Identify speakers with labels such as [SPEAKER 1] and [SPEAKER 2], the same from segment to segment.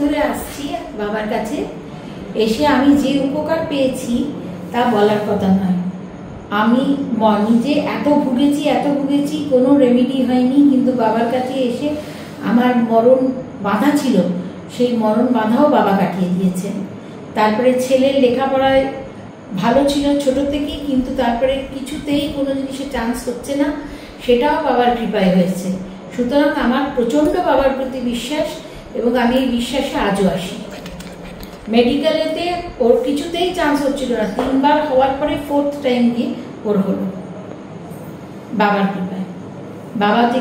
[SPEAKER 1] ধরে আসছি বাবার কাছে, এসে আমি যে উপকার পেয়েছি তা বলার কথা নয়। আমি নিজে এত ভুগেছি, কোনো রেমেডি হয়নি, কিন্তু বাবার কাছে এসে আমার মরণ বাঁধা ছিল, সেই মরণ বাঁধাও বাবা কাটিয়ে দিয়েছেন। তারপরে ছেলের লেখাপড়ায় ভালো ছিল ছোট থেকেই, কিন্তু তারপরে কিছুতেই কোনো জিনিসে চান্স হচ্ছে না, সেটাও বাবার কৃপায় হয়েছে। সুতরাং আমার প্রচণ্ড বাবার প্রতি বিশ্বাস, এবং আমি এই বিশ্বাসে আজও আসি। মেডিকেলেতে ওর কিছুতেই চান্স হচ্ছিল না, 3 বার হওয়ার পরে 4th টাইম গিয়ে ওর হলো বাবার কৃপায়। বাবা যে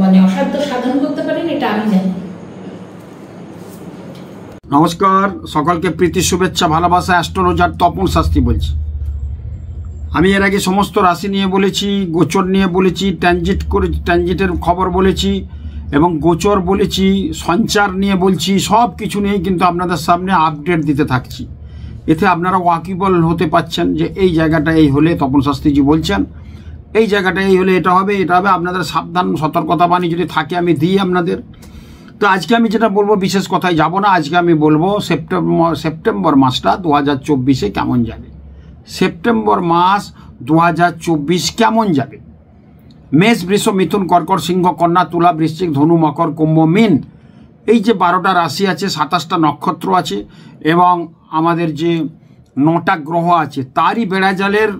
[SPEAKER 1] মানে অসাধ্য সাধন করতে পারেন এটা আমি জানি।
[SPEAKER 2] নমস্কার, সকলকে প্রীতি শুভেচ্ছা ভালোবাসা। অ্যাস্ট্রোলজার তপন শাস্ত্রী বলছি। আমি এর আগে সমস্ত রাশি নিয়ে বলেছি, গোচর নিয়ে বলেছি, ট্রানজিটের খবর বলেছি এবং গোচর বলেছি, সঞ্চার নিয়ে বলছি, সব কিছু নিয়েই কিন্তু আপনাদের সামনে আপডেট দিতে থাকছি। এতে আপনারা ওয়াকিবল হতে পারছেন যে এই জায়গাটা এই হলে, তপন শাস্ত্রীজি বলছেন এই জায়গাটা এই হলে এটা হবে, এটা হবে। আপনাদের সাবধান সতর্কতা বাণী যদি থাকে আমি দিই আপনাদের। তো আজকে আমি যেটা বলবো, বিশেষ কথায় যাব না, আজকে আমি বলবো সেপ্টেম্বর মাসটা 2024-এ কেমন যাবে। সেপ্টেম্বর মাস 2024 কেমন যাবে। মেষ, বৃষ, মিথুন, কর্কট, সিংহ, কন্যা, তুলা, বৃশ্চিক, ধনু, মকর, কুম্ভ, মীন, এই যে 12টা রাশি আছে, 27টা নক্ষত্র আছে এবং আমাদের যে 9টা গ্রহ আছে, তারই বেড়াজালের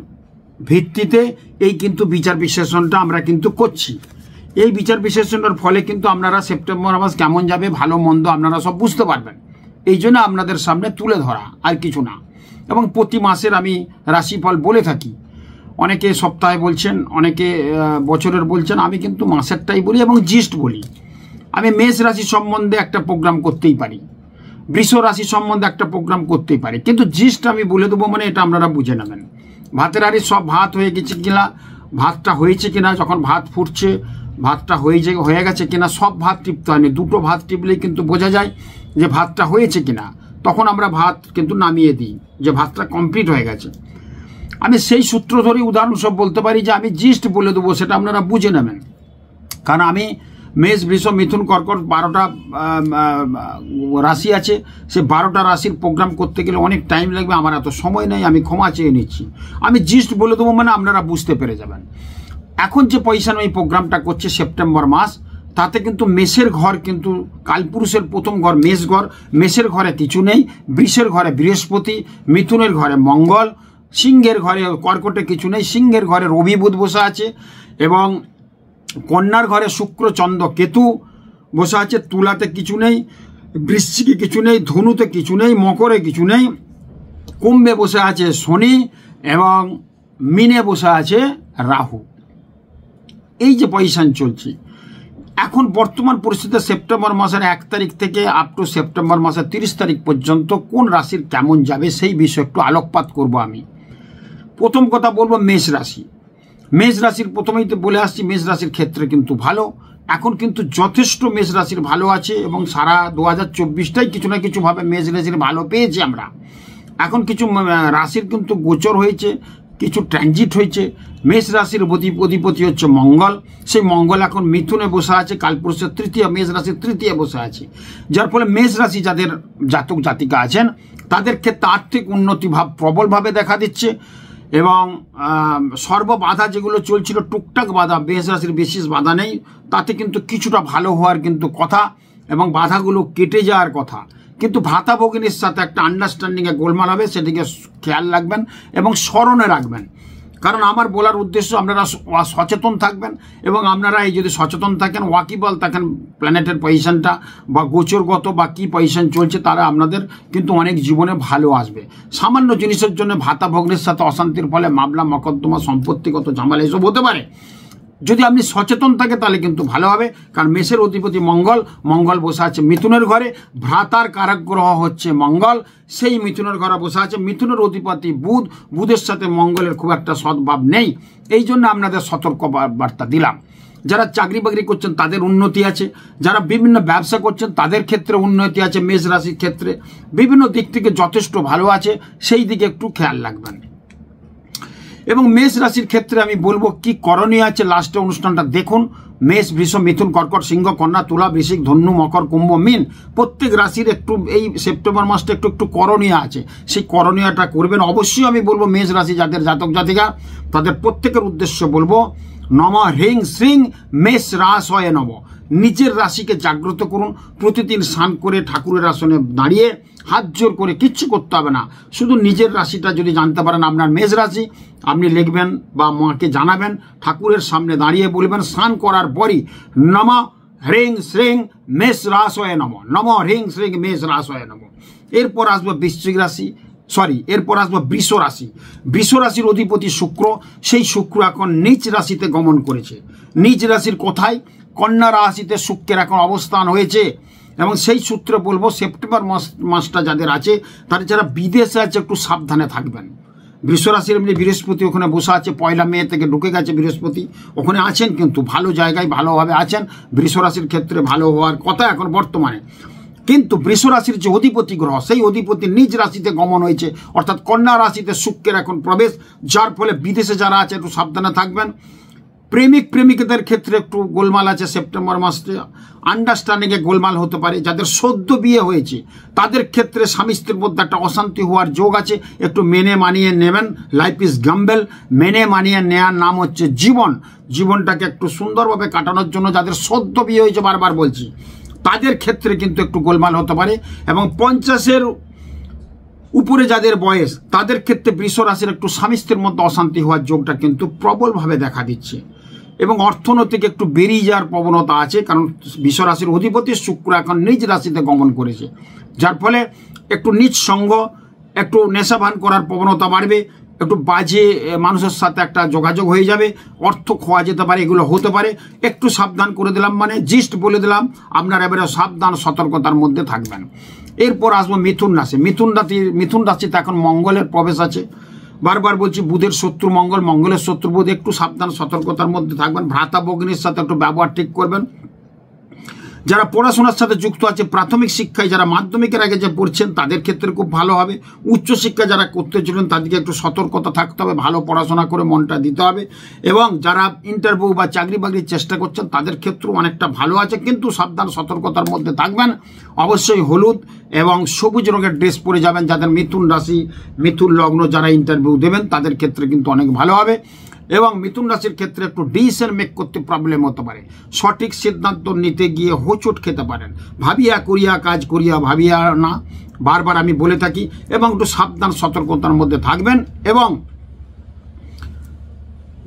[SPEAKER 2] ভিত্তিতে এই কিন্তু বিচার বিশ্লেষণটা আমরা কিন্তু করছি। এই বিচার বিশ্লেষণের ফলে কিন্তু আপনারা সেপ্টেম্বর মাস কেমন যাবে, ভালো মন্দ আপনারা সব বুঝতে পারবেন। এই জন্য আপনাদের সামনে তুলে ধরা, আর কিছু না। এবং প্রতি মাসের আমি রাশিফল বলে থাকি। অনেকে সপ্তাহে বলছেন, অনেকে বছরের বলছেন, আমি কিন্তু মাসেরটাই বলি এবং জিস্ট বলি। আমি মেষ রাশি সম্বন্ধে একটা প্রোগ্রাম করতেই পারি, বৃষ রাশি সম্বন্ধে একটা প্রোগ্রাম করতেই পারি, কিন্তু জিস্ট আমি বলে দেবো, মানে এটা আপনারা বুঝে নেবেন। ভাতের হাঁড়ি সব ভাত হয়ে গেছে কিনা, ভাতটা হয়েছে কিনা, যখন ভাত ফুটছে ভাতটা হয়ে গেছে কিনা, সব ভাত টিপতে হয়নি, 2টো ভাত টিপলেই কিন্তু বোঝা যায় যে ভাতটা হয়েছে কিনা। তখন আমরা ভাত কিন্তু নামিয়ে দিই যে ভাতটা কমপ্লিট হয়ে গেছে। আমি সেই সূত্র ধরে উদাহরণ সব বলতে পারি যে আমি জিস্ট বলে দেবো, সেটা আপনারা বুঝে নেবেন। কারণ আমি মেষ, বৃষ, মিথুন, কর্কট 12টা রাশি আছে, সে 12টা রাশির প্রোগ্রাম করতে গেলে অনেক টাইম লাগবে, আমার এত সময় নেই, আমি ক্ষমা চেয়ে নিচ্ছি। আমি জিস্ট বলে দেবো, মানে আপনারা বুঝতে পেরে যাবেন। এখন যে পয়সা এই প্রোগ্রামটা করছে সেপ্টেম্বর মাস, তাতে কিন্তু মেষের ঘর কিন্তু কালপুরুষের প্রথম ঘর মেষ ঘর, মেষের ঘরে কিছু নেই, বৃষের ঘরে বৃহস্পতি, মিথুনের ঘরে মঙ্গল, সিংহের ঘরে কর্কটে কিছু নেই, সিংহের ঘরে রবি বুধ বসে আছে এবং কন্যার ঘরে শুক্র চন্দ্র কেতু বসে আছে, তুলাতে কিছু নেই, বৃশ্চিকে কিছু নেই, ধনুতে কিছু নেই, মকরে কিছু নেই, কুম্ভে বসে আছে শনি এবং মীনে বসে আছে রাহু। এই যে পজিশন চলছে এখন বর্তমান পরিস্থিতিতে সেপ্টেম্বর মাসের 1 তারিখ থেকে আপ টু সেপ্টেম্বর মাসের 30 তারিখ পর্যন্ত কোন রাশির কেমন যাবে সেই বিষয়ে একটু আলোকপাত করব। আমি প্রথম কথা বলবো মেষ রাশি। মেষ রাশির প্রথমেই তো বলে আসছি, মেষ রাশির ক্ষেত্রে কিন্তু ভালো, এখন কিন্তু যথেষ্ট মেষ রাশির ভালো আছে এবং সারা 2024টাই কিছু না কিছুভাবে মেষ রাশির ভালো পেয়েছি আমরা। এখন কিছু রাশির কিন্তু গোচর হয়েছে, কিছু ট্রানজিট হয়েছে। মেষ রাশির অধিপতি হচ্ছে মঙ্গল, সেই মঙ্গল এখন মিথুনে বসে আছে, কালপুরুষের তৃতীয়, মেষ রাশির তৃতীয় বসে আছে, যার ফলে মেষ রাশি যাদের জাতক জাতিকা আছেন তাদের ক্ষেত্রে আর্থিক উন্নতি ভাব প্রবলভাবে দেখা দিচ্ছে এবং সর্ববাধা যেগুলো চলছিল টুকটাক বাধা, মেষ রাশির বিশেষ বাধা নেই, তাতে কিন্তু কিছুটা ভালো হওয়ার কিন্তু কথা এবং বাধাগুলো কেটে যাওয়ার কথা। কিন্তু ভাতা ভগিনীর সাথে একটা আন্ডারস্ট্যান্ডিংয়ে গোলমাল হবে, সেদিকে খেয়াল রাখবেন এবং স্মরণে রাখবেন। কারণ আমার বলার উদ্দেশ্য আপনারা সচেতন থাকবেন এবং আপনারা এই যদি সচেতন থাকেন, ওয়াকিবল থাকেন, প্ল্যানেটের পজিশনটা বা গোচরগত বা কী পজিশন চলছে, তারা আপনাদের কিন্তু অনেক জীবনে ভালো আসবে। সামান্য জিনিসের জন্য ভাতা ভগ্নের সাথে অশান্তির ফলে মামলা মকদ্দমা সম্পত্তিগত ঝামেলা এসব হতে পারে। যদি আপনি সচেতন থাকে তাহলে কিন্তু ভালো হবে। কারণ মেষের অধিপতি মঙ্গল বসে আছে মিথুনের ঘরে, ভ্রাতার কারক গ্রহ হচ্ছে মঙ্গল, সেই মিথুনের ঘরে বসে আছে। মিথুনের অধিপতি বুধের সাথে মঙ্গলের খুব একটা সদ্ভাব নেই, এই জন্য আপনাদের সতর্ক বার্তা দিলাম। যারা চাকরি বাকরি করছেন তাদের উন্নতি আছে, যারা বিভিন্ন ব্যবসা করছেন তাদের ক্ষেত্রে উন্নতি আছে, মেষ রাশির ক্ষেত্রে বিভিন্ন দিক থেকে যথেষ্ট ভালো আছে, সেই দিকে একটু খেয়াল রাখবেন। এবং মেষ রাশির ক্ষেত্রে আমি বলবো কি করণীয় আছে, লাস্টে অনুষ্ঠানটা দেখুন। মেষ, বৃষ, মিথুন, কর্কট, সিংহ, কন্যা, তুলা, বৃশ্চিক, ধনু, মকর, কুম্ভ, মীন, প্রত্যেক রাশির একটু এই সেপ্টেম্বর মাসটা একটু করণীয় আছে, সেই করণীয়টা করবেন অবশ্যই। আমি বলবো মেষ রাশি যাদের জাতক জাতিকা তাদের প্রত্যেকের উদ্দেশ্য বলবো নম হ্রিং শ্রিং মেষ রাশয়ে নম। নিজের রাশিকে জাগ্রত করুন, প্রতিদিন স্নান করে ঠাকুরের আসনে দাঁড়িয়ে হাত জোর করে কিচ্ছু করতে হবে না, শুধু নিজের রাশিটা যদি জানতে পারেন আপনার মেষ রাশি, আপনি লিখবেন বা মাকে জানাবেন, ঠাকুরের সামনে দাঁড়িয়ে বলবেন স্নান করার পরই নম হ্রিং শ্রিং মেষ রাশয়ে নম, নম হ্রিং শ্রিং মেষ রাশয়ে নম। এরপর আসবে বৃশ্চিক রাশি, এরপর আসবে বৃষ রাশি। বৃষ রাশির অধিপতি শুক্র, সেই শুক্র এখন নিজ রাশিতে গমন করেছে। নিজ রাশির কোথায়? কন্যা রাশিতে শুক্রের এখন অবস্থান হয়েছে। এবং সেই সূত্রে বলবো সেপ্টেম্বর মাসটা যাদের আছে, তারা যারা বিদেশে আছে একটু সাবধানে থাকবেন। বৃষ রাশির এমনি বৃহস্পতি ওখানে বসে আছে, 1 মে থেকে ঢুকে গেছে বৃহস্পতি, ওখানে আছেন কিন্তু ভালো জায়গায় ভালোভাবে আছেন। বৃষ রাশির ক্ষেত্রে ভালো হওয়ার কথা এখন বর্তমানে। কিন্তু বৃষ রাশির যে অধিপতি গ্রহ, সেই অধিপতি নিজ রাশিতে গমন হয়েছে, অর্থাৎ কন্যা রাশিতে শুক্রের এখন প্রবেশ, যার ফলে বিদেশে যারা আছে একটু সাবধানে থাকবেন। প্রেমিক প্রেমিকাদের ক্ষেত্রে একটু গোলমাল আছে সেপ্টেম্বর মাসে, আন্ডারস্ট্যান্ডিংয়ে গোলমাল হতে পারে। যাদের সদ্য বিয়ে হয়েছে তাদের ক্ষেত্রে স্বামী স্ত্রীর মধ্যে একটা অশান্তি হওয়ার যোগ আছে, একটু মেনে মানিয়ে নেবেন। লাইফ ইজ গাম্বেল, মেনে মানিয়ে নেওয়ার নাম হচ্ছে জীবন। জীবনটাকে একটু সুন্দরভাবে কাটানোর জন্য যাদের সদ্য বিয়ে হয়েছে, বারবার বলছি, তাদের ক্ষেত্রে কিন্তু একটু গোলমাল হতে পারে। এবং 50-এর উপরে যাদের বয়স, তাদের ক্ষেত্রে বৃষ রাশির একটু স্বামী স্ত্রীর মধ্যে অশান্তি হওয়ার যোগটা কিন্তু প্রবলভাবে দেখা দিচ্ছে। এবং অর্থনৈতিক একটু বেরিয়ে যাওয়ার প্রবণতা আছে, কারণ বৃষ রাশির অধিপতি শুক্র এখন নিজ রাশিতে গমন করেছে, যার ফলে একটু নিজ সঙ্গ, একটু নেশাভান করার প্রবণতা বাড়বে, একটু বাজে মানুষের সাথে একটা যোগাযোগ হয়ে যাবে, অর্থ খোয়া যেতে পারে, এগুলো হতে পারে। একটু সাবধান করে দিলাম, মানে জিস্ট বলে দিলাম, আপনারা এবারে সাবধান সতর্কতার মধ্যে থাকবেন। এরপর আসবো মিথুন রাশি। মিথুন রাশিতে এখন মঙ্গলের প্রবেশ আছে। বারবার বলছি, বুধের শত্রু মঙ্গল, মঙ্গলের শত্রু বুধ, একটু সাবধান সতর্কতার মধ্যে থাকবেন। ভ্রাতা ভগ্নীর সাথে একটু ব্যবহার ঠিক করবেন। যারা পড়াশোনার সাথে যুক্ত আছে, প্রাথমিক শিক্ষায় যারা মাধ্যমিকের আগে যে পড়ছেন তাদের ক্ষেত্রে খুব ভালো হবে। উচ্চশিক্ষা যারা করতে চলেন তাদেরকে একটু সতর্কতা থাকতে হবে, ভালো পড়াশোনা করে মনটা দিতে হবে। এবং যারা ইন্টারভিউ বা চাকরি বাকরির চেষ্টা করছেন তাদের ক্ষেত্রেও অনেকটা ভালো আছে, কিন্তু সাবধান সতর্কতার মধ্যে থাকবেন। অবশ্যই হলুদ এবং সবুজ রঙের ড্রেস পরে যাবেন। যাদের মিথুন রাশি, মিথুন লগ্ন যারা ইন্টারভিউ দেবেন তাদের ক্ষেত্রে কিন্তু অনেক ভালো হবে। এবং মিথুন রাশির ক্ষেত্রে একটু ডিসিশন মেক করতে প্রবলেম হতে পারে, সঠিক সিদ্ধান্ত নিতে গিয়ে হোঁচট খেতে পারেন। ভাবিয়া করিয়া কাজ করিয়া ভাবিয়া না, বারবার আমি বলে থাকি। এবং একটু সাবধান সতর্কতার মধ্যে থাকবেন এবং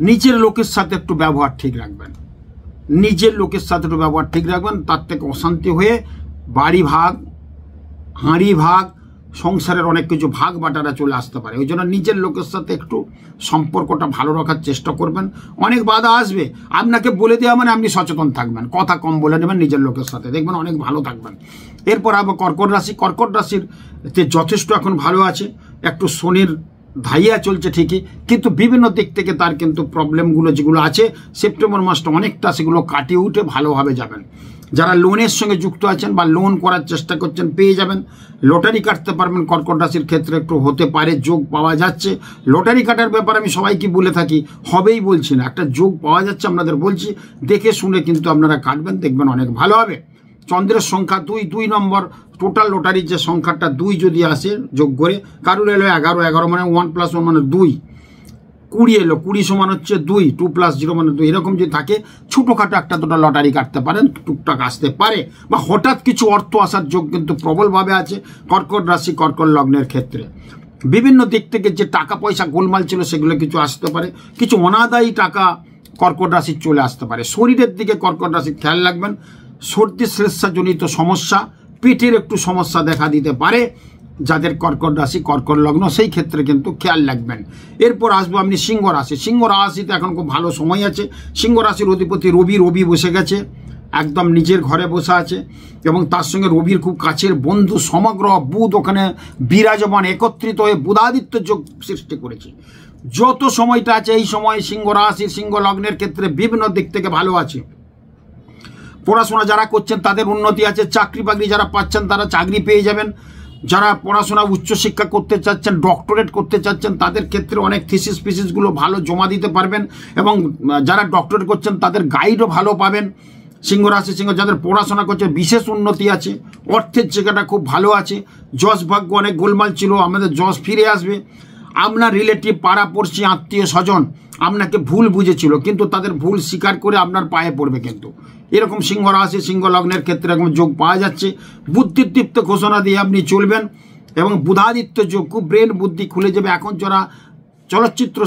[SPEAKER 2] নিজের লোকের সাথে একটু ব্যবহার ঠিক রাখবেন। নিজের লোকের সাথে একটু ব্যবহার ঠিক রাখবেন, তার থেকে অশান্তি হয়ে বাড়ি ভাগ, হাঁড়ি ভাগ, সংসারের অনেক কিছু ভাগ বাটারা চলে আসতে পারে। ওই জন্য নিজের লোকের সাথে একটু সম্পর্কটা ভালো রাখার চেষ্টা করবেন। অনেক বাধা আসবে, আপনাকে বলে দেওয়া মানে আপনি সচেতন থাকবেন, কথা কম বলে নেবেন নিজের লোকের সাথে, দেখবেন অনেক ভালো থাকবেন। এরপর আবার কর্কট রাশি। কর্কট রাশির যথেষ্ট এখন ভালো আছে, একটু শনির ধাইয়া চলছে ঠিকই, কিন্তু বিভিন্ন দিক থেকে তার কিন্তু প্রবলেমগুলো যেগুলো আছে সেপ্টেম্বর মাসটা অনেকটা সেগুলো কাটিয়ে উঠে ভালোভাবে যাবেন। যারা লোনের সঙ্গে যুক্ত আছেন বা লোন করার চেষ্টা করছেন পেয়ে যাবেন। লটারি কাটতে পারবেন, কর্কট রাশির ক্ষেত্রে একটু হতে পারে, যোগ পাওয়া যাচ্ছে। লটারি কাটার ব্যাপারে আমি সবাইকে বলে থাকি, হবেই বলছি না, একটা যোগ পাওয়া যাচ্ছে, আপনাদের বলছি, দেখে শুনে কিন্তু আপনারা কাটবেন, দেখবেন অনেক ভালো হবে। চন্দ্রের সংখ্যা 2, 2 নম্বর, টোটাল লটারির যে সংখ্যাটা 2 যদি আসে যোগ করে, কারুর এলো 11, 11 মানে 1 + 1 মানে 2, 20 এলো, 20 সমান হচ্ছে 2, 2 + 0 মানে 2, এরকম যদি থাকে ছোটোখাটো একটা দুটো লটারি কাটতে পারেন, টুকটাক আসতে পারে, বা হঠাৎ কিছু অর্থ আসার যোগ কিন্তু প্রবলভাবে আছে কর্কট রাশি, কর্কট লগ্নের ক্ষেত্রে। বিভিন্ন দিক থেকে যে টাকা পয়সা গোলমাল ছিল সেগুলো কিছু আসতে পারে, কিছু অনাদায়ী টাকা কর্কট রাশির চলে আসতে পারে। শরীরের দিকে কর্কট রাশির খেয়াল রাখবেন, সর্দি শ্লেষ্মাজনিত সমস্যা, পেটের একটু সমস্যা দেখা দিতে পারে যাদের কর্কট রাশি, কর্কট লগ্ন, সেই ক্ষেত্রে কিন্তু খেয়াল রাখবেন। এরপর আসবো আপনি সিংহ রাশি। সিংহ রাশিতে এখন খুব ভালো সময় আছে। সিংহ রাশির অধিপতি রবি বসে গেছে, একদম নিজের ঘরে বসে আছে, এবং তার সঙ্গে রবির খুব কাছের বন্ধু সমগ্র বুধ ওখানে বিরাজমান, একত্রিত হয়ে বুধাদিত্য যোগ সৃষ্টি করেছে। যত সময়টা আছে এই সময় সিংহ রাশি, সিংহ লগ্নের ক্ষেত্রে বিভিন্ন দিক থেকে ভালো আছে। পড়াশোনা যারা করছেন তাদের উন্নতি আছে, চাকরি বাকরি যারা পাচ্ছেন তারা চাকরি পেয়ে যাবেন। যারা পড়াশোনা উচ্চশিক্ষা করতে চাচ্ছেন, ডক্টরেট করতে চাচ্ছেন, তাদের ক্ষেত্রে অনেক থিসিসগুলো ভালো জমা দিতে পারবেন এবং যারা ডক্টরেট করছেন তাদের গাইডও ভালো পাবেন। সিংহ রাশি সিংহ যাদের পড়াশোনা করছে বিশেষ উন্নতি আছে, অর্থের জায়গাটা খুব ভালো আছে, যশ ভাগ্য অনেক গোলমাল ছিল, আমাদের যশ ফিরে আসবে। আপনার রিলেটিভ, পাড়াপড়শি, আত্মীয় স্বজন আপনাকে ভুল বুঝেছিল, কিন্তু তাদের ভুল স্বীকার করে আপনার পায়ে পড়বে। কিন্তু এরকম সিংহ রাশি সিংহ লগ্নের ক্ষেত্রে এরকম যোগ পাওয়া যাচ্ছে। বুদ্ধিদীপ্ত ঘোষণা দিয়ে আপনি চলবেন এবং বুধাদিত্য যোগ, খুব ব্রেন বুদ্ধি খুলে যাবে। এখন যারা চলচ্চিত্র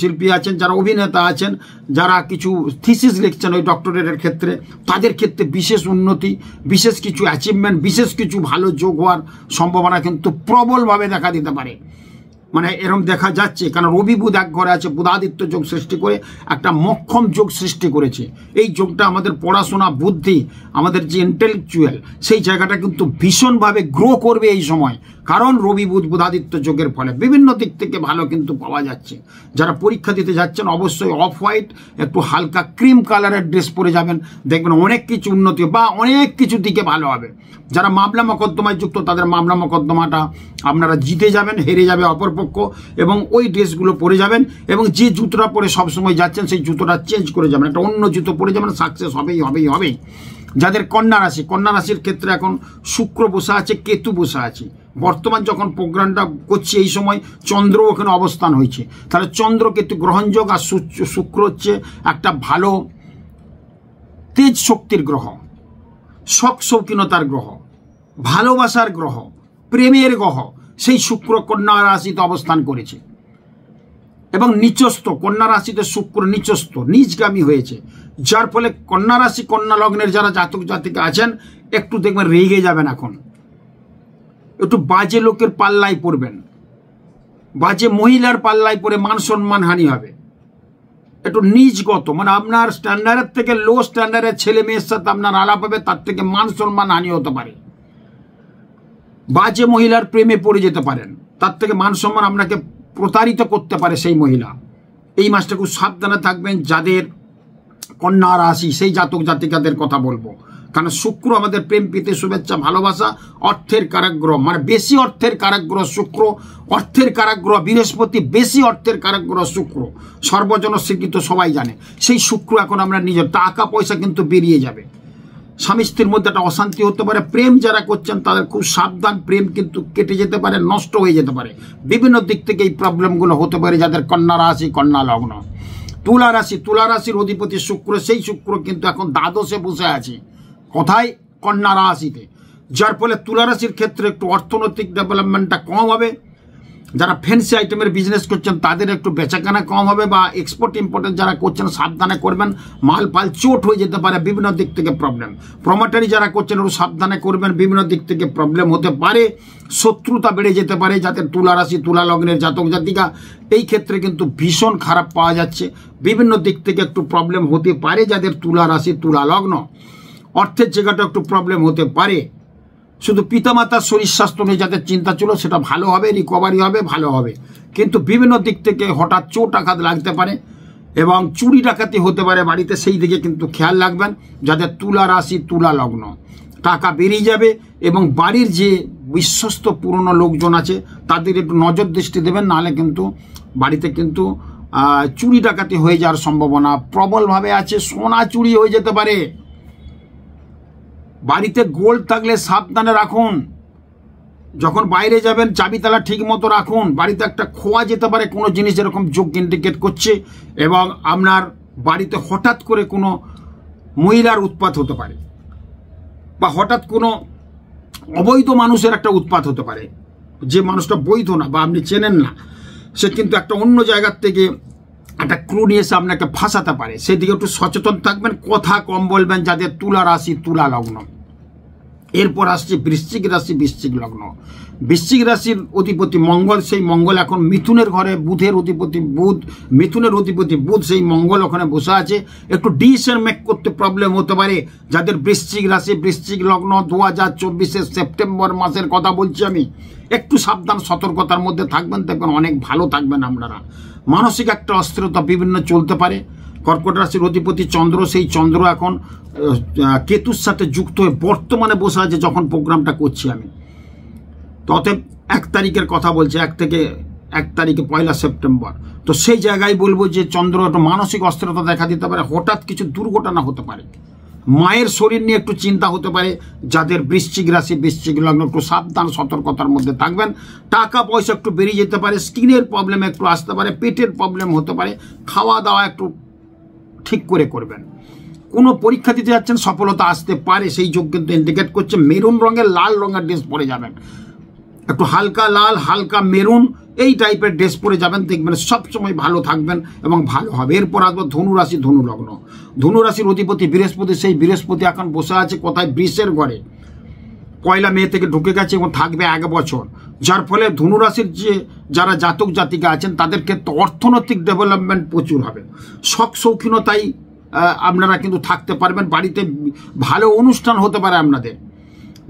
[SPEAKER 2] শিল্পী আছেন, যারা অভিনেতা আছেন, যারা কিছু থিসিস লিখছেন ওই ডক্টরেটের ক্ষেত্রে, তাদের ক্ষেত্রে বিশেষ উন্নতি, বিশেষ কিছু অ্যাচিভমেন্ট, বিশেষ কিছু ভালো যোগ হওয়ার সম্ভাবনা কিন্তু প্রবলভাবে দেখা দিতে পারে। মানে এরকম দেখা যাচ্ছে, কারণ রবি বুধ এক ঘরে আছে, বুধাদিত্য যোগ সৃষ্টি করে একটা মক্ষম যোগ সৃষ্টি করেছে। এই যোগটা আমাদের পড়াশোনা, বুদ্ধি, আমাদের যে ইন্টেলেকচুয়াল, সেই জায়গাটা কিন্তু ভীষণভাবে গ্রো করবে এই সময়, কারণ রবি বুধ বুধাদিত্য যোগের ফলে বিভিন্ন দিক থেকে ভালো কিন্তু পাওয়া যাচ্ছে। যারা পরীক্ষা দিতে যাচ্ছেন অবশ্যই অফ হোয়াইট, একটু হালকা ক্রিম কালারের ড্রেস পরে যাবেন, দেখবেন অনেক কিছু উন্নতি বা অনেক কিছু দিকে ভালো হবে। যারা মামলা মকদ্দমায় যুক্ত তাদের মামলা মকদ্দমাটা আপনারা জিতে যাবেন, হেরে যাবে অপরপক্ষ, এবং ওই ড্রেসগুলো পরে যাবেন এবং যে জুতোটা পরে সবসময় যাচ্ছেন সেই জুতোটা চেঞ্জ করে যাবেন, একটা অন্য জুতো পরে যাবেন, সাকসেস হবেই। যাদের কন্যা রাশির ক্ষেত্রে এখন শুক্র বসে আছে, কেতু বসে আছে। বর্তমান যখন প্রোগ্রামটা করছি এই সময় চন্দ্র ওখানে অবস্থান হয়েছে, তাহলে চন্দ্র কেতু গ্রহণযোগ, আর শুক্র হচ্ছে একটা ভালো তেজ শক্তির গ্রহ, শখ শৌখিনতার গ্রহ, ভালোবাসার গ্রহ, প্রেমের গ্রহ। সেই শুক্র কন্যা রাশিতে অবস্থান করেছে এবং নিচস্থ, কন্যা রাশিতে শুক্র নিচস্থ, নিজগামী হয়েছে, যার ফলে কন্যা রাশি কন্যা লগ্নের যারা জাতক জাতিকা আছেন একটু দেখবেন রেগে যাবেন, এখন একটু বাজে লোকের পাল্লায় পড়বেন, বাজে মহিলার পাল্লায় পড়ে মান সম্মান হানি হবে, একটু নিজগত, মানে আপনার স্ট্যান্ডার্ডের থেকে লো স্ট্যান্ডার্ডের ছেলে মেয়ের সাথে আপনার আলাপ হবে, তার থেকে মান সম্মান হানি হতে পারে। বাজে মহিলার প্রেমে পড়ে যেতে পারেন, তার থেকে মান সম্মান আপনাকে প্রতারিত করতে পারে সেই মহিলা। এই মাসটা খুব সাবধানে থাকবেন যাদের কন্যা রাশি, সেই জাতক জাতিকাদের কথা বলবো, কারণ শুক্র আমাদের প্রেম প্রীতি শুভেচ্ছা ভালোবাসা অর্থের কারক গ্রহ, মানে বেশি অর্থের কারক গ্রহ শুক্র, অর্থের কারক গ্রহ বৃহস্পতি, বেশি অর্থের কারক গ্রহ শুক্র, সর্বজন স্বীকৃত, সবাই জানে। সেই শুক্র এখন আমরা নিজের টাকা পয়সা কিন্তু বেরিয়ে যাবে, স্বামী স্ত্রীর মধ্যে একটা অশান্তি হতে পারে, প্রেম যারা করছেন তাদের খুব সাবধান, প্রেম কিন্তু কেটে যেতে পারে, নষ্ট হয়ে যেতে পারে, বিভিন্ন দিক থেকে এই প্রবলেমগুলো হতে পারে যাদের কন্যা রাশি কন্যা লগ্ন। তুলা রাশির অধিপতি শুক্র, সেই শুক্র কিন্তু এখন দ্বাদশে বসে আছে, কোথায়? কন্যা রাশিতে, যার ফলে তুলা রাশির ক্ষেত্রে একটু অর্থনৈতিক ডেভেলপমেন্টটা কম হবে। যারা ফ্যান্সি আইটেমের বিজনেস করছেন তাদের একটু বেচাকেনা কম হবে, বা এক্সপোর্ট ইম্পোর্টের যারা করছেন সাবধানে করবেন, মাল ফাল চোট হয়ে যেতে পারে, বিভিন্ন দিক থেকে প্রবলেম। প্রমোটারি যারা করছেন একটু সাবধানে করবেন, বিভিন্ন দিক থেকে প্রবলেম হতে পারে, শত্রুতা বেড়ে যেতে পারে। যাদের তুলা রাশি তুলা লগ্নের জাতক জাতিকা, এই ক্ষেত্রে কিন্তু ভীষণ খারাপ পাওয়া যাচ্ছে, বিভিন্ন দিক থেকে একটু প্রবলেম হতে পারে। যাদের তুলা রাশি তুলা লগ্ন, অর্থের জায়গাটা একটু প্রবলেম হতে পারে। শুধু পিতামাতার শরীর স্বাস্থ্য নিয়ে যাদের চিন্তা ছিল সেটা ভালো হবে, রিকভারি হবে, ভালো হবে, কিন্তু বিভিন্ন দিক থেকে হঠাৎ চোট আঘাত লাগতে পারে এবং চুরি ডাকাতি হতে পারে বাড়িতে, সেই দিকে কিন্তু খেয়াল রাখবেন। যাদের তুলা রাশি তুলা লগ্ন, টাকা বেরিয়ে যাবে এবং বাড়ির যে বিশ্বস্ত পুরনো লোকজন আছে তাদের একটু নজর দৃষ্টি দেবেন, নাহলে কিন্তু বাড়িতে কিন্তু চুরি ডাকাতি হয়ে যাওয়ার সম্ভাবনা প্রবলভাবে আছে। সোনা চুরি হয়ে যেতে পারে। বাড়িতে গোল্ড থাকলে সাবধানে রাখুন, যখন বাইরে যাবেন চাবি তালা ঠিক মতো রাখুন। বাড়িতে একটা খোয়া যেতে পারে, কোনো জিনিস এরকম যোগ ইন্ডিকেট করছে, এবং আপনার বাড়িতে হঠাৎ করে কোনো মহিলার উৎপাত হতে পারে, বা হঠাৎ কোনো অবৈধ মানুষের একটা উৎপাত হতে পারে। যে মানুষটা বৈধ না বা আপনি চেনেন না, সে কিন্তু একটা অন্য জায়গার থেকে একটা ক্লু নিয়ে এসে আপনাকে ফাঁসাতে পারে, সেদিকে একটু সচেতন থাকবেন, কথা কম বলবেন। যাদের তুলা রাশি তুলা লগ্ন, এরপর আসছে বৃশ্চিক রাশি বৃশ্চিক লগ্ন। বৃশ্চিক রাশির অধিপতি মঙ্গল, সেই মঙ্গল এখন মিথুনের ঘরে, বুধের অধিপতি বুধ, মিথুনের অধিপতি বুধ, সেই মঙ্গল ওখানে বসে আছে। একটু ডিসিশন মেক করতে প্রবলেম হতে পারে। যাদের বৃশ্চিক রাশি বৃশ্চিক লগ্ন, 2024 সেপ্টেম্বর মাসের কথা বলছি আমি, একটু সাবধান সতর্কতার মধ্যে থাকবেন, দেখবেন অনেক ভালো থাকবেন আপনারা। মানসিক একটা অস্থিরতা বিভিন্ন চলতে পারে। কর্কট রাশির অধিপতি চন্দ্র, সেই চন্দ্র এখন কেতুর সাথে যুক্ত হয়ে বর্তমানে বসে আছে যখন প্রোগ্রামটা করছি আমি। তো অতএব 1 তারিখের কথা বলছে, 1 তারিখে 1 সেপ্টেম্বর। তো সেই জায়গায় বলবো যে চন্দ্র একটু মানসিক অস্থিরতা দেখা দিতে পারে, হঠাৎ কিছু দুর্ঘটনা হতে পারে, মায়ের শরীর নিয়ে একটু চিন্তা হতে পারে। যাদের বৃশ্চিক রাশি, বৃশ্চিক লগ্ন, একটু সাবধান সতর্কতার মধ্যে থাকবেন। টাকা পয়সা একটু বেরিয়ে যেতে পারে, স্কিনের প্রবলেম একটু আসতে পারে, পেটের প্রবলেম হতে পারে, খাওয়া দাওয়া একটু ঠিক করে করবেন। কোনো পরীক্ষা দিতে যাচ্ছেন, সফলতা আসতে পারে, সেই যোগ কিন্তু ইন্ডিকেট করছে। মেরুন রঙের, লাল রঙের ড্রেস পরে যাবেন, একটু হালকা লাল, হালকা মেরুন, এই টাইপের ড্রেস পরে যাবেন, দেখবেন সবসময় ভালো থাকবেন এবং ভালো হবে। এরপর আসবো ধনু রাশি, ধনু লগ্ন। ধনু রাশির অধিপতি বৃহস্পতি, সেই বৃহস্পতি এখন বসে আছে কোথায়? বৃষের ঘরে। 1 মে থেকে ঢুকে গেছে এবং থাকবে 1 বছর। যার ফলে ধনু রাশির যে যারা জাতক জাতিকা আছেন তাদের ক্ষেত্রে অর্থনৈতিক ডেভেলপমেন্ট প্রচুর হবে। শখ শৌখিনতাই আপনারা কিন্তু থাকতে পারবেন, বাড়িতে ভালো অনুষ্ঠান হতে পারে আপনাদের,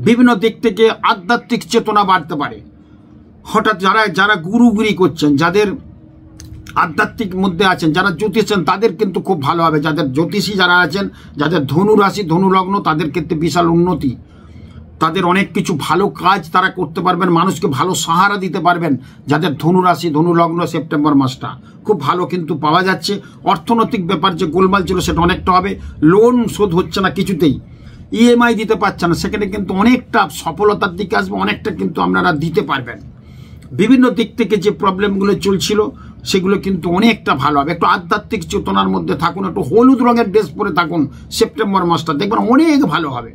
[SPEAKER 2] বিভিন্ন দিক থেকে আধ্যাত্মিক চেতনা বাড়তে পারে। হঠাৎ যারা গুরুগিরি করছেন, যাদের আধ্যাত্মিক মধ্যে আছেন, যারা জ্যোতিষেন, তাদের কিন্তু খুব ভালো হবে। যাদের জ্যোতিষী যারা আছেন, যাদের ধনু রাশি, ধনু লগ্ন, তাদের ক্ষেত্রে বিশাল উন্নতি। তাদের অনেক কিছু ভালো কাজ তারা করতে পারবেন, মানুষকে ভালো সাহারা দিতে পারবেন। যাদের ধনু রাশি, ধনু লগ্ন, সেপ্টেম্বর মাসটা খুব ভালো কিন্তু পাওয়া যাচ্ছে। অর্থনৈতিক ব্যাপার যে গোলমাল ছিল সেটা অনেকটা হবে। লোন শোধ হচ্ছে না কিছুতেই, EMI দিতে পারছে না, সেখানে কিন্তু অনেকটা সফলতার দিকে আসবে, অনেকটা কিন্তু আপনারা দিতে পারবেন। বিভিন্ন দিক থেকে যে প্রবলেমগুলো চলছিল সেগুলো কিন্তু অনেকটা ভালো হবে। একটু আধ্যাত্মিক চেতনার মধ্যে থাকুন, একটু হলুদ রঙের ড্রেস পরে থাকুন, সেপ্টেম্বর মাসটা দেখবেন অনেক ভালো হবে।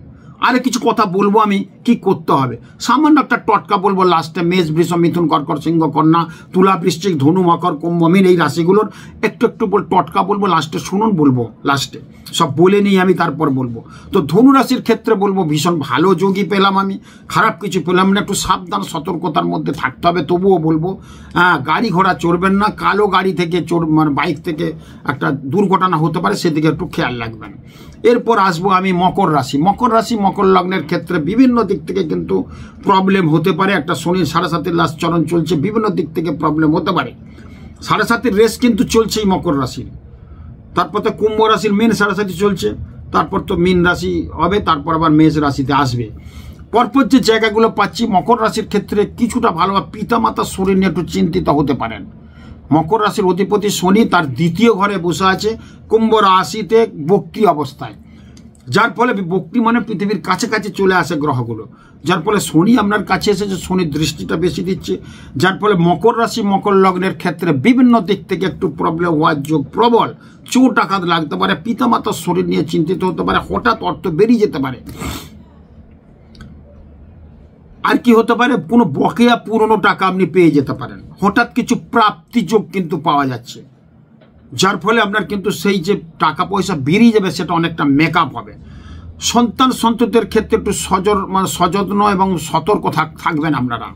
[SPEAKER 2] আরে কিছু কথা বলবো আমি, কি করতে হবে, সামান্য একটা টটকা বলবো লাস্টে। মেষ, বৃষ, মিথুন, কর্কট, সিংহ, কন্যা, তুলা, বৃশ্চিক, ধনু, মকর, কুম্ভ, মীন, এই রাশিগুলোর একটু টটকা বলবো লাস্টে, শুনুন, বলবো লাস্টে, সব বলে নিই আমি, তারপর বলবো। তো ধনু রাশির ক্ষেত্রে বলবো ভীষণ ভালো যোগই পেলাম আমি, খারাপ কিছু পেলাম না। একটু সাবধান সতর্কতার মধ্যে থাকতে হবে। তবুও বলবো গাড়ি ঘোড়া চড়বেন না, কালো গাড়ি থেকে মানে বাইক থেকে একটা দুর্ঘটনা হতে পারে, সেদিকে একটু খেয়াল রাখবেন। এরপর আসবো আমি মকর রাশি। মকর রাশি, মকর লগ্নের ক্ষেত্রে বিভিন্ন দিক থেকে কিন্তু প্রবলেম হতে পারে। একটা শনির 7.5 লাস্ট চরণ চলছে, বিভিন্ন দিক থেকে প্রবলেম হতে পারে। 7.5 রেস কিন্তু চলছেই মকর রাশির। তারপর তো কুম্ভ রাশির মেন 7.5 চলছে, তারপর তো মীন রাশি হবে, তারপর আবার মেষ রাশিতে আসবে। পরপর যে জায়গাগুলো পাচ্ছি, মকর রাশির ক্ষেত্রে কিছুটা ভালো, পিতামাতার শরীর নিয়ে একটু চিন্তিত হতে পারেন। মকর রাশির অধিপতি শনি তার 2য় ঘরে বসে আছে, কুম্ভ রাশিতে বক্রি অবস্থায়। যার ফলে বক্রি মানে পৃথিবীর কাছাকাছি চলে আসে গ্রহগুলো, যার ফলে শনি আপনার কাছে এসেছে, শনির দৃষ্টিটা বেশি দিচ্ছে। যার ফলে মকর রাশি, মকর লগ্নের ক্ষেত্রে বিভিন্ন দিক থেকে একটু প্রবলেম হওয়ার যোগ প্রবল। চোট আঘাত লাগতে পারে, পিতামাতার শরীর নিয়ে চিন্তিত হতে পারে, হঠাৎ অর্থ বেরিয়ে যেতে পারে। আর কি হতে পারে, কোনো বকেয়া পুরনো টাকা আপনি পেয়ে যেতে পারেন, হঠাৎ কিছু প্রাপ্তি যোগ কিন্তু পাওয়া যাচ্ছে। যার ফলে আপনার কিন্তু সেই যে টাকা পয়সা বেরিয়ে যাবে সেটা অনেকটা মেকআপ হবে। সন্তান সন্ততির ক্ষেত্রে একটু সযত্ন এবং সতর্ক থাকবেন আপনারা।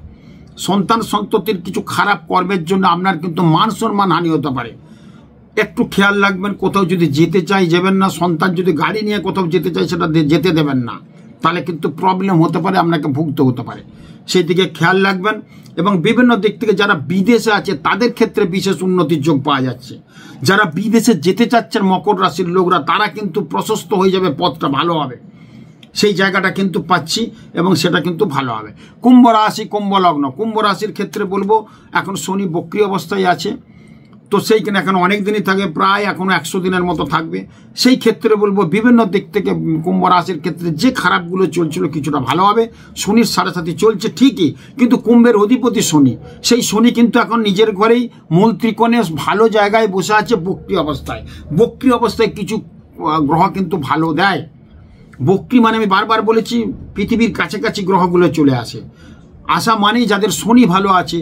[SPEAKER 2] সন্তান সন্ততির কিছু খারাপ কর্মের জন্য আপনার কিন্তু মান সম্মান হানি হতে পারে, একটু খেয়াল রাখবেন। কোথাও যদি যেতে চাই যাবেন না, সন্তান যদি গাড়ি নিয়ে কোথাও যেতে চাই সেটা যেতে দেবেন না, তাহলে কিন্তু প্রবলেম হতে পারে, আপনাকে ভুগতে হতে পারে, সেই দিকে খেয়াল রাখবেন। এবং বিভিন্ন দিক থেকে যারা বিদেশে আছে তাদের ক্ষেত্রে বিশেষ উন্নতির যোগ পাওয়া যাচ্ছে। যারা বিদেশে যেতে চাচ্ছেন মকর রাশির লোকরা, তারা কিন্তু প্রশস্ত হয়ে যাবে, পথটা ভালো হবে, সেই জায়গাটা কিন্তু পাচ্ছি এবং সেটা কিন্তু ভালো হবে। কুম্ভ রাশি, কুম্ভ লগ্ন। কুম্ভ রাশির ক্ষেত্রে বলবো এখন শনি বক্রি অবস্থায় আছে, তো সেইখানে এখন অনেক দিনই থাকে, প্রায় এখনো 100 দিনের মতো থাকবে। সেই ক্ষেত্রে বলবো বিভিন্ন দিক থেকে কুম্ভ রাশির ক্ষেত্রে যে খারাপগুলো চলছিল কিছুটা ভালো হবে। শনির 7.5 চলছে ঠিকই, কিন্তু কুম্ভের অধিপতি শনি, সেই শনি কিন্তু এখন নিজের ঘরেই মূল ত্রিকোণে ভালো জায়গায় বসে আছে বক্রি অবস্থায়। বক্রি অবস্থায় কিছু গ্রহ কিন্তু ভালো দেয়। বক্রি মানে আমি বারবার বলেছি, পৃথিবীর কাছাকাছি গ্রহগুলো চলে আসে। আসা মানেই যাদের শনি ভালো আছে,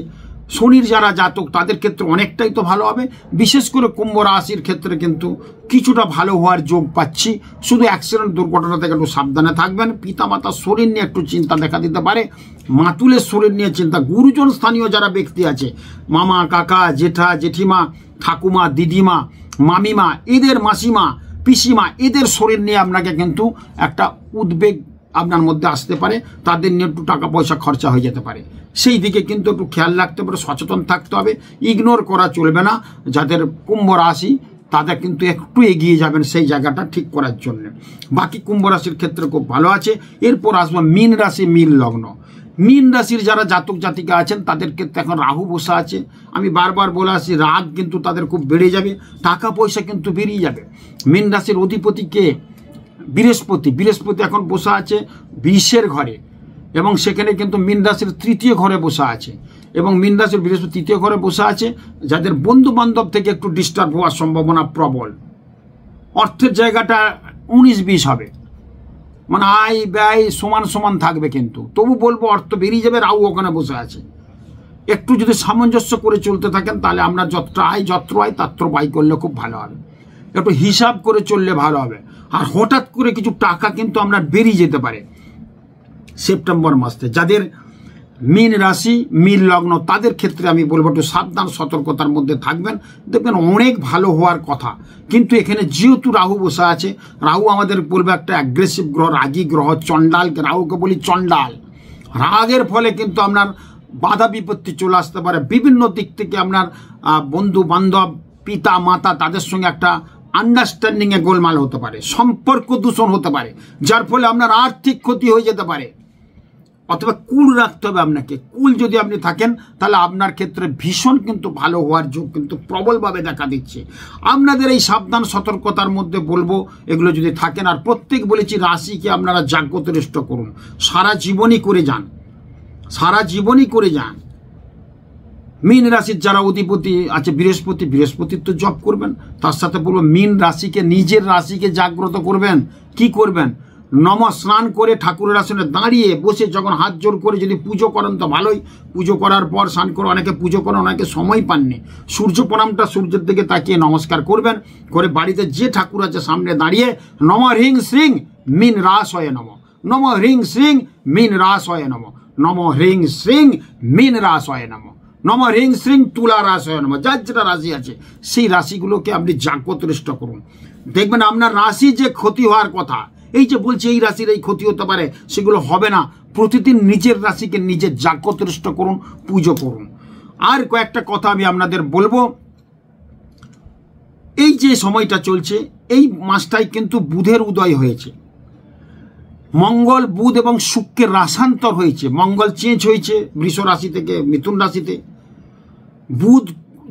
[SPEAKER 2] শনির যারা জাতক তাদের ক্ষেত্রে অনেকটাই তো ভালো হবে। বিশেষ করে কুম্ভ রাশির ক্ষেত্রে কিন্তু কিছুটা ভালো হওয়ার যোগ পাচ্ছি। শুধু অ্যাক্সিডেন্ট দুর্ঘটনা থেকে একটু সাবধানে থাকবেন। পিতামাতার শরীর নিয়ে একটু চিন্তা দেখা দিতে পারে, মাতুলের শরীর নিয়ে চিন্তা। গুরুজন স্থানীয় যারা ব্যক্তি আছে, মামা, কাকা, জেঠা, জেঠিমা, ঠাকুমা, দিদিমা, মামিমা, এদের মাসিমা, পিসিমা, এদের শরীর নিয়ে আপনাকে কিন্তু একটা উদ্বেগ আপনার মধ্যে আসতে পারে, তাদের নিয়ে একটু টাকা পয়সা খরচা হয়ে যেতে পারে। সেই দিকে কিন্তু একটু খেয়াল রাখতে পারে, সচেতন থাকতে হবে, ইগনোর করা চলবে না। যাদের কুম্ভ রাশি তাদের কিন্তু একটু এগিয়ে যাবেন সেই জায়গাটা ঠিক করার জন্য। বাকি কুম্ভ রাশির ক্ষেত্রে খুব ভালো আছে। এরপর আসবো মীন রাশি, মীন লগ্ন। মীন রাশির যারা জাতক জাতিকা আছেন তাদের ক্ষেত্রে এখন রাহু বসে আছে। আমি বারবার বলে আসি, রাগ কিন্তু তাদের খুব বেড়ে যাবে, টাকা পয়সা কিন্তু বেরিয়ে যাবে। মীন রাশির অধিপতি কে? বৃহস্পতি। বৃহস্পতি এখন বসে আছে 20-এর ঘরে, এবং সেখানে কিন্তু মীন রাশির 3য় ঘরে বসে আছে। এবং মীন রাশির বৃহস্পতি 3য় ঘরে বসে আছে, যাদের বন্ধু বান্ধব থেকে একটু ডিস্টার্ব হওয়ার সম্ভাবনা প্রবল। অর্থের জায়গাটা 19-20 হবে, মানে আয় ব্যয় সমান সমান থাকবে, কিন্তু তবু বলবো অর্থ বেরিয়ে যাবে। রাহু ওখানে বসে আছে। একটু যদি সামঞ্জস্য করে চলতে থাকেন তাহলে আমরা যতটা আয় যত্র আয় তাত্র ব্যয় করলে খুব ভালো হবে। একটু হিসাব করে চললে ভালো হবে। আর হঠাৎ করে কিছু টাকা কিন্তু আমরা বেরিয়ে যেতে পারে সেপ্টেম্বর মাসে। যাদের মীন রাশি মীন লগ্ন তাদের ক্ষেত্রে আমি বলবো একটু সাবধান সতর্কতার মধ্যে থাকবেন, দেখবেন অনেক ভালো হওয়ার কথা। কিন্তু এখানে যেহেতু রাহু বসে আছে, রাহু আমাদের বলবে একটা অ্যাগ্রেসিভ গ্রহ, রাগী গ্রহ, চণ্ডালকে, রাহুকে বলি চণ্ডাল। রাগের ফলে কিন্তু আপনার বাধা বিপত্তি চলে আসতে পারে। বিভিন্ন দিক থেকে আপনার বন্ধু বান্ধব, পিতা মাতা, তাদের সঙ্গে একটা আন্ডারস্ট্যান্ডিংয়ে গোলমাল হতে পারে, সম্পর্ক দূষণ হতে পারে, যার ফলে আপনার আর্থিক ক্ষতি হয়ে যেতে পারে। অথবা কুল রাখতে হবে আপনাকে। কুল যদি আপনি থাকেন তাহলে আপনার ক্ষেত্রে ভীষণ কিন্তু ভালো হওয়ার যোগ কিন্তু প্রবলভাবে দেখা দিচ্ছে। আপনাদের এই সাবধান সতর্কতার মধ্যে বলবো এগুলো যদি থাকেন। আর প্রত্যেক বলেছি রাশিকে আপনারা জাগ্রতনিষ্ঠ করুন, সারা জীবনই করে যান, সারা জীবনই করে যান। মীন রাশির যারা অধিপতি আছে বৃহস্পতি, বৃহস্পতির তো জব করবেন। তার সাথে বলবো মীন রাশিকে, নিজের রাশিকে জাগ্রত করবেন। কি করবেন? স্নান করে ঠাকুরের আসনে দাঁড়িয়ে বসে যখন হাত জোর করে যদি পুজো করেন তো ভালোই। পুজো করার পর স্নান করে, অনেকে পুজো করেন, অনেকে সময় পাননি, সূর্য প্রণামটা সূর্যের দিকে তাকিয়ে নমস্কার করবেন। করে বাড়িতে যে ঠাকুর আছে সামনে দাঁড়িয়ে নম হ্রিং শ্রিং মীন রাশয়ে নম, নম হ্রিং শ্রিং মীন রাশয়ে নম, নম হ্রিং শ্রিং মীন রাশয়ে নম, নম হ্রিং শ্রিং তুলা রাশয়ে নম। যার যেটা রাশি আছে সেই রাশিগুলোকে আপনি জাগ্রতনিষ্ঠ করুন। দেখবেন আপনার রাশি যে ক্ষতি হওয়ার কথা, এই যে বলছি এই রাশির এই ক্ষতি হতে পারে, সেগুলো হবে না। প্রতিদিন নিজের রাশিকে নিজে জাগ্রতনিষ্ঠ করুন, পুজো করুন। আর কয়েকটা কথা আমি আপনাদের বলবো। এই যে সময়টা চলছে এই মাসটাই কিন্তু বুধের উদয় হয়েছে। মঙ্গল, বুধ এবং শুক্রের রাশান্তর হয়েছে। মঙ্গল চেঞ্জ হয়েছে বৃষ রাশি থেকে মিথুন রাশিতে, বুধ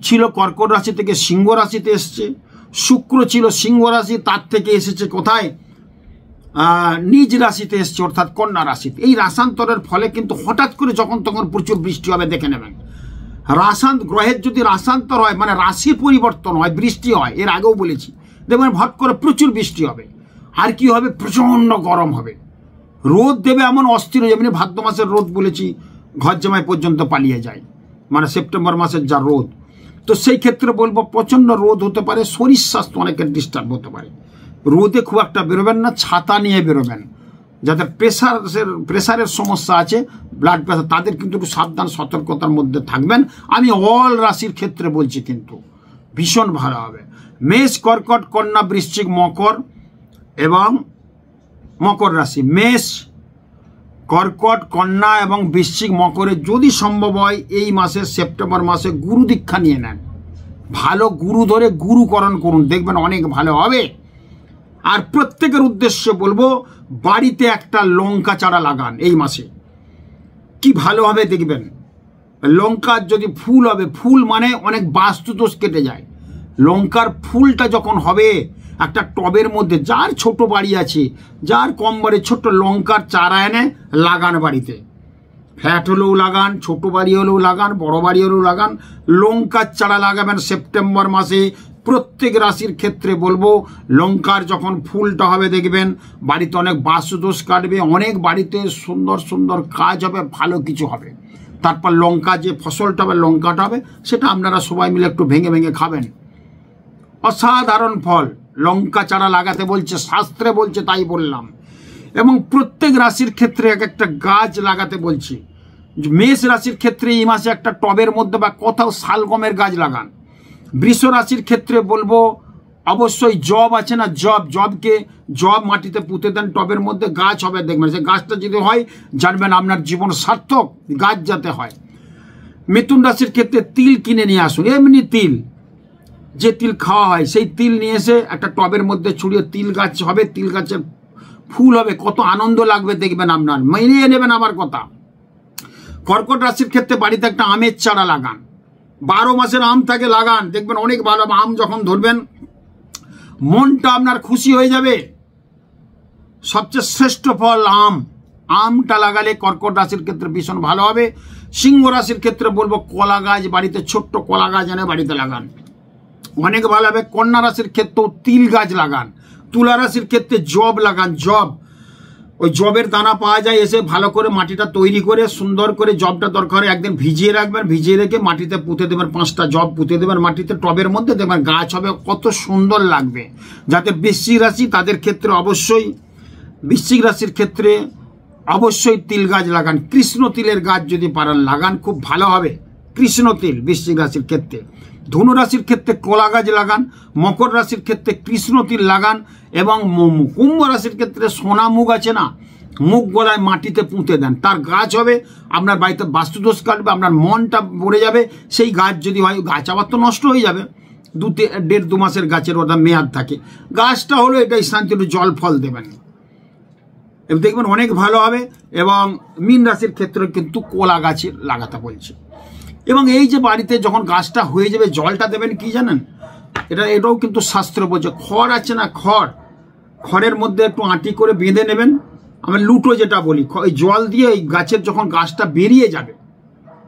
[SPEAKER 2] ছিল কর্কট রাশি থেকে সিংহ রাশিতে এসছে, শুক্র ছিল সিংহ রাশি, তার থেকে এসেছে কোথায়? নিজ রাশিতে এসছে, অর্থাৎ কন্যা রাশিতে। এই রাশান্তরের ফলে কিন্তু হঠাৎ করে যখন তখন প্রচুর বৃষ্টি হবে, দেখে নেবেন। গ্রহের যদি রাশান্তর হয়, মানে রাশির পরিবর্তন হয়, বৃষ্টি হয়, এর আগেও বলেছি, দেখবেন ভট করে প্রচুর বৃষ্টি হবে। আর কি হবে? প্রচণ্ড গরম হবে, রোদ দেবে, এমন অস্থির হয়ে যাবে। মানে ভাদ্র মাসের রোদ বলেছি ঘর জামাই পর্যন্ত পালিয়ে যায়, মানে সেপ্টেম্বর মাসের যা রোদ। তো সেই ক্ষেত্রে বলবো প্রচণ্ড রোদ হতে পারে, শরীর স্বাস্থ্য অনেকের ডিস্টার্ব হতে পারে। রোদে খুব একটা বেরোবেন না, ছাতা নিয়ে বেরোবেন। যাদের প্রেসারের সমস্যা আছে, ব্লাড প্রেসার, তাদের কিন্তু একটু সাবধান সতর্কতার মধ্যে থাকবেন। আমি অল রাশির ক্ষেত্রে বলছি, কিন্তু ভীষণ ভালো হবে। মেষ, কর্কট, কন্যা, বৃশ্চিক, মকর এবং মকর রাশি। মেষ, কর্কট, কন্যা এবং বৃশ্চিক, মকরে যদি সম্ভব হয় এই মাসে সেপ্টেম্বর মাসে গুরু দীক্ষা নিয়ে নেন। ভালো গুরু ধরে গুরুকরণ করুন, দেখবেন অনেক ভালো হবে। আর প্রত্যেকের উদ্দেশ্যে বলবো বাড়িতে একটা লঙ্কা চারা লাগান এই মাসে, কি ভালো হবে দেখবেন। লঙ্কার যদি ফুল হবে, ফুল মানে অনেক বাস্তুদোষ কেটে যায়। লঙ্কার ফুলটা যখন হবে একটা টবের মধ্যে, যার ছোট বাড়ি আছে, যার কম বাড়ি, ছোট্ট লঙ্কার চারা এনে লাগান বাড়িতে। ফ্ল্যাট হলেও লাগান, ছোট বাড়ি হলেও লাগান, বড় বাড়ি হলেও লাগান। লঙ্কার চারা লাগাবেন সেপ্টেম্বর মাসে। প্রত্যেক রাশির ক্ষেত্রে বলবো লঙ্কার যখন ফুলটা হবে দেখবেন বাড়িতে অনেক বাস্তুদোষ কাটবে, অনেক বাড়িতে সুন্দর সুন্দর কাজ হবে, ভালো কিছু হবে। তারপর লঙ্কা যে ফসলটা হবে, লঙ্কাটা হবে, সেটা আপনারা সবাই মিলে একটু ভেঙে ভেঙে খাবেন। অসাধারণ ফল। লঙ্কা চারা লাগাতে বলছে, শাস্ত্রে বলছে, তাই বললাম। এবং প্রত্যেক রাশির ক্ষেত্রে এক একটা গাছ লাগাতে বলছি। মেষ রাশির ক্ষেত্রে এই মাসে একটা টবের মধ্যে বা কোথাও শালগমের গাছ লাগান। বৃষ রাশির ক্ষেত্রে বলবো অবশ্যই জব আছে না, জব মাটিতে পুঁতে দেন, টবের মধ্যে গাছ হবে, দেখবেন সেই গাছটা যদি হয় জানবেন আপনার জীবন সার্থক, গাছ যাতে হয়। মিথুন রাশির ক্ষেত্রে তিল কিনে নিয়ে আসুন, এমনি তিল, যে তিল খাওয়া হয় সেই তিল নিয়ে এসে একটা টবের মধ্যে ছড়িয়ে তিল গাছ হবে, তিল গাছের ফুল হবে, কত আনন্দ লাগবে দেখবেন আপনার, মেনে নেবেন আমার কথা। কর্কট রাশির ক্ষেত্রে বাড়িতে একটা আমের চারা লাগান, 12 মাসের আম থাকে লাগান, দেখবেন অনেক ভালো। আম যখন ধরবেন মনটা আপনার খুশি হয়ে যাবে। সবচেয়ে শ্রেষ্ঠ ফল আম, আমটা লাগালে কর্কট রাশির ক্ষেত্রে ভীষণ ভালো হবে। সিংহ রাশির ক্ষেত্রে বলবো কলা গাছ, বাড়িতে ছোট্ট কলা গাছ এনে বাড়িতে লাগান, অনেক ভালো হবে। কন্যা রাশির ক্ষেত্রেও তিল গাছ লাগান। তুলা রাশির ক্ষেত্রে জব লাগান, জব, ওই জবের দানা পাওয়া যায়, এসে ভালো করে মাটিটা তৈরি করে সুন্দর করে জবটা দরকার একদিন ভিজিয়ে রাখবেন, ভিজিয়ে রেখে মাটিতে পুঁতে দেবেন, 5টা জব পুঁতে দেবেন মাটিতে, টবের মধ্যে দেখবেন গাছ হবে, কত সুন্দর লাগবে। যাতে বৃশ্চিক রাশি তাদের ক্ষেত্রে অবশ্যই, বৃশ্চিক রাশির ক্ষেত্রে অবশ্যই তিল গাছ লাগান। কৃষ্ণ তিলের গাছ যদি পারেন লাগান, খুব ভালো হবে কৃষ্ণ তিল বৃশ্চিক রাশির ক্ষেত্রে। ধনু রাশির ক্ষেত্রে কলা গাছ লাগান, মকর রাশির ক্ষেত্রে কৃষ্ণ তিল লাগান, এবং কুম্ভ রাশির ক্ষেত্রে সোনা মুগ আছে না, মুগ গলায় মাটিতে পুঁতে দেন, তার গাছ হবে। আপনার বাড়িতে বাস্তুদোষ কাটবে, আপনার মনটা ভরে যাবে। সেই গাছ যদি হয়, গাছ আবার তো নষ্ট হয়ে যাবে, 1.5-2 মাসের গাছের ওটা মেয়াদ থাকে। গাছটা হলো এটাই শান্তি, একটু জল ফল দেবেন, দেখবেন অনেক ভালো হবে। এবং মীন রাশির ক্ষেত্রে কিন্তু কলা গাছের লাগাতে বলছে। এবং এই যে বাড়িতে যখন গাছটা হয়ে যাবে জলটা দেবেন কি জানেন, এটাও কিন্তু শাস্ত্র বলছে, খড় আছে না, খড়ের মধ্যে একটু আঁটি করে বেঁধে নেবেন, আমরা লুটো যেটা বলি, জল দিয়ে এই গাছের যখন গাছটা বেরিয়ে যাবে,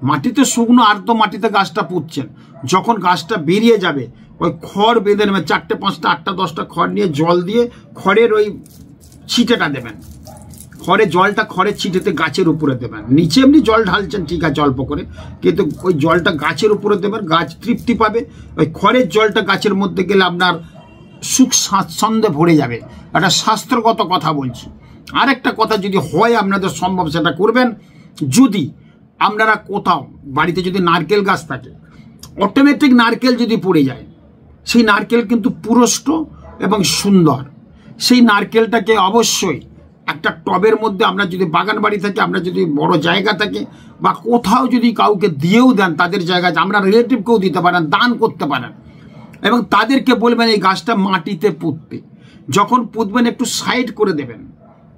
[SPEAKER 2] মাটিতে শুকনো আর্দ্র মাটিতে গাছটা পুঁতছেন, যখন গাছটা বেরিয়ে যাবে ওই খড় বেঁধে নেবেন, 4টে 5টা 8টা 10টা খড় নিয়ে জল দিয়ে খড়ের ওই ছিটেটা দেবেন, খড়ে জলটা খড়ের ছিটেতে গাছের উপরে দেবেন। নিচে এমনি জল ঢালছেন ঠিক আছে অল্প করে, কিন্তু ওই জলটা গাছের উপরে দেবেন, গাছ তৃপ্তি পাবে। ওই খড়ের জলটা গাছের মধ্যে গেলে আপনার সুখ স্বাচ্ছন্দ্যে ভরে যাবে, একটা শাস্ত্রগত কথা বলছি। আরেকটা কথা, যদি হয় আপনাদের সম্ভব সেটা করবেন। যদি আপনারা কোথাও বাড়িতে যদি নারকেল গাছ থাকে, অটোমেটিক নারকেল যদি পড়ে যায়, সেই নারকেল কিন্তু পুরষ্ট এবং সুন্দর। সেই নারকেলটাকে অবশ্যই একটা টবের মধ্যে, আমরা যদি বাগান বাড়ি থাকে, আমরা যদি বড় জায়গা থাকে, বা কোথাও যদি কাউকে দিয়েও দেন, তাদের জায়গায় আমরা রিলেটিভকেও দিতে পারেন, দান করতে পারেন, এবং তাদেরকে বলবেন এই গাছটা মাটিতে পুঁততে। যখন পুঁতবেন একটু সাইড করে দেবেন,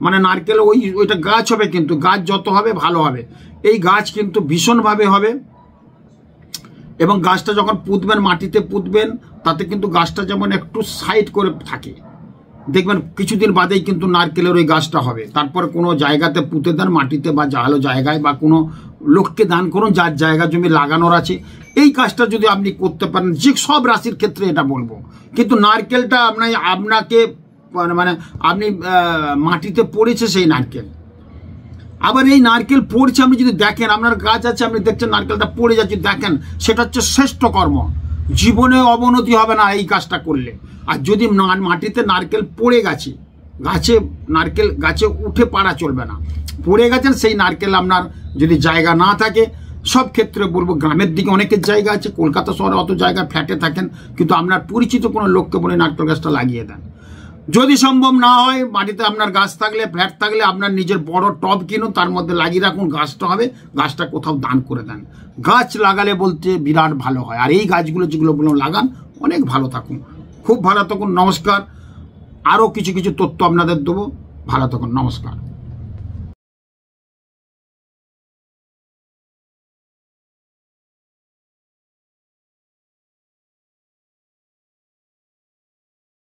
[SPEAKER 2] মানে নারকেল ওইটা গাছ হবে, কিন্তু গাছ যত হবে ভালো হবে। এই গাছ কিন্তু ভীষণভাবে হবে। এবং গাছটা যখন পুঁতবেন, মাটিতে পুঁতবেন, তাতে কিন্তু গাছটা যেমন একটু সাইড করে থাকে, দেখবেন কিছুদিন বাদেই কিন্তু নারকেলের ওই গাছটা হবে। তারপরে কোনো জায়গাতে পুঁতে দেন মাটিতে, বা ভালো জায়গায়, বা কোনো লোককে দান করুন যার জায়গা জমি লাগানোর আছে। এই কাজটা যদি আপনি করতে পারেন, যে সব রাশির ক্ষেত্রে এটা বলবো, কিন্তু নারকেলটা আপনাকে মানে আপনি মাটিতে পড়েছে সেই নারকেল, আবার এই নারকেল পড়ছে, আপনি যদি দেখেন আপনার গাছ আছে, আপনি দেখছেন নারকেলটা পড়ে যাচ্ছে, দেখেন, সেটা হচ্ছে শ্রেষ্ঠ কর্ম, জীবনে অবনতি হবে না এই কাজটা করলে। আর যদি মাটিতে নারকেল পড়ে গেছে, নারকেল গাছে উঠে পাড়া চলবে না, পড়ে গেছেন সেই নারকেল, আপনার যদি জায়গা না থাকে, সব ক্ষেত্রে বলবো গ্রামের দিকে অনেকের জায়গা আছে, কলকাতা শহরে অত জায়গা ফ্ল্যাটে থাকেন, কিন্তু আপনার পরিচিত কোনো লোককে বলে নারকেল গাছটা লাগিয়ে দেন। যদি সম্ভব না হয়, বাড়িতে আপনার গাছ থাকলে, ফ্ল্যাট থাকলে, আপনার নিজের বড় টব কিনুন, তার মধ্যে লাগিয়ে রাখুন, গাছটা হবে, গাছটা কোথাও দান করে দেন। গাছ লাগালে বলতে বিরাট ভালো হয়। আর এই গাছগুলো যেগুলো বললাম লাগান, অনেক ভালো থাকুন, খুব ভালো থাকুন। নমস্কার। আরও কিছু তথ্য আপনাদের দেবো, ভালো থাকুন, নমস্কার।